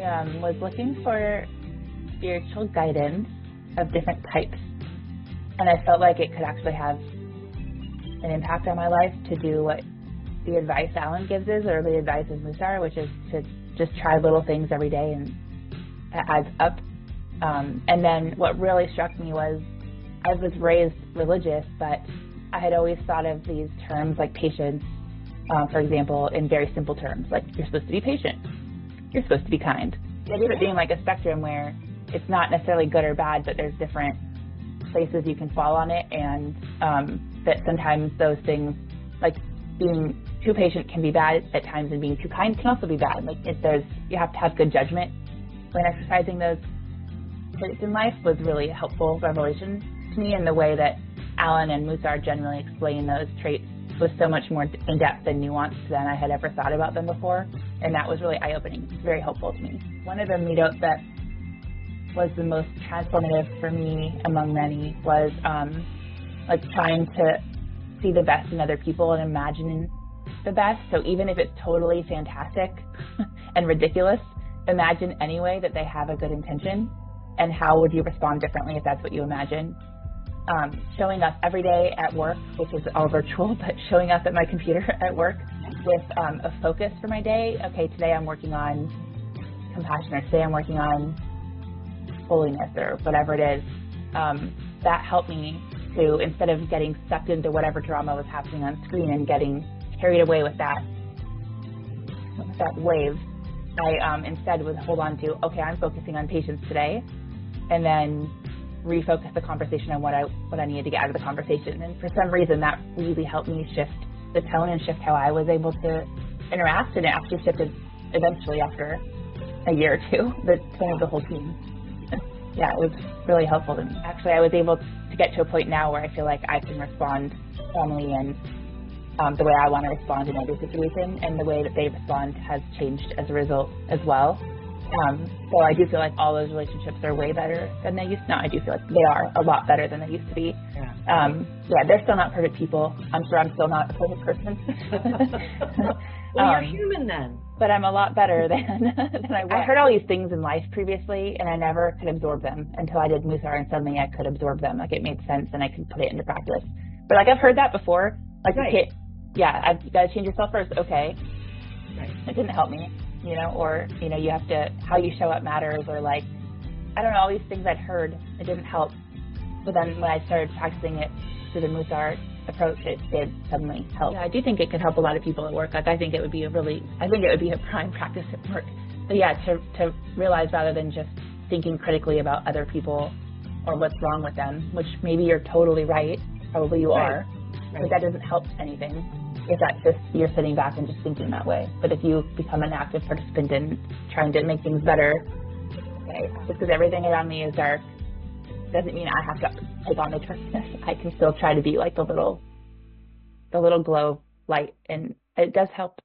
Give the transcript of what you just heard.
I was looking for spiritual guidance of different types, and I felt like it could actually have an impact on my life to do what the advice Alan gives is, or the advice of Mussar, which is to just try little things every day, and it adds up. And then what really struck me was I was raised religious, but I had always thought of these terms like patience, for example, in very simple terms, like you're supposed to be patient, you're supposed to be kind. The idea of it being like a spectrum where it's not necessarily good or bad, but there's different places you can fall on it, and that sometimes those things, like being too patient can be bad at times, and being too kind can also be bad. Like you have to have good judgment when exercising those traits in life was really a helpful revelation to me, and the way that Alan and Mussar generally explain those traits was so much more in-depth and nuanced than I had ever thought about them before, and that was really eye-opening, very helpful to me. One of the meetups that was the most transformative for me among many was like trying to see the best in other people and imagining the best. So even if it's totally fantastic and ridiculous, imagine anyway that they have a good intention, and how would you respond differently if that's what you imagine. Showing up every day at work, which is all virtual, but showing up at my computer at work with a focus for my day. Okay, today I'm working on compassion, or today I'm working on holiness, or whatever it is. That helped me to, instead of getting sucked into whatever drama was happening on screen and getting carried away with that wave, I instead would hold on to, okay, I'm focusing on patience today, and then refocus the conversation on what I needed to get out of the conversation. And for some reason, that really helped me shift the tone and shift how I was able to interact, and it actually shifted eventually after a year or two, the tone of the whole team. Yeah, it was really helpful to me. Actually, I was able to get to a point now where I feel like I can respond calmly and the way I want to respond in every situation, and the way that they respond has changed as a result as well. So I do feel like all those relationships are way better than they used to. No, I do feel like they are a lot better than they used to be. Yeah, they're still not perfect people. I'm sure I'm still not a perfect person. Well, you're human then. But I'm a lot better than I was. I heard all these things in life previously, and I never could absorb them until I did Mussar, and suddenly I could absorb them. Like, it made sense, and I could put it into practice. But like, I've heard that before. Like, right. Okay, yeah, I've got to change yourself first. Okay. Right. It didn't help me, or, you have to, how you show up matters, or like, I don't know, all these things I'd heard, it didn't help. But then when I started practicing it through the Mussar approach, it did suddenly help. Yeah, I do think it could help a lot of people at work. Like, I think it would be a prime practice at work. But yeah, to realize, rather than just thinking critically about other people or what's wrong with them, which maybe you're totally right, probably you are, but that doesn't help anything if that's just you're sitting back and just thinking that way. But if you become an active participant in trying to make things better, okay, just because everything around me is dark doesn't mean I have to take on the darkness. I can still try to be like the little glow light, and it does help.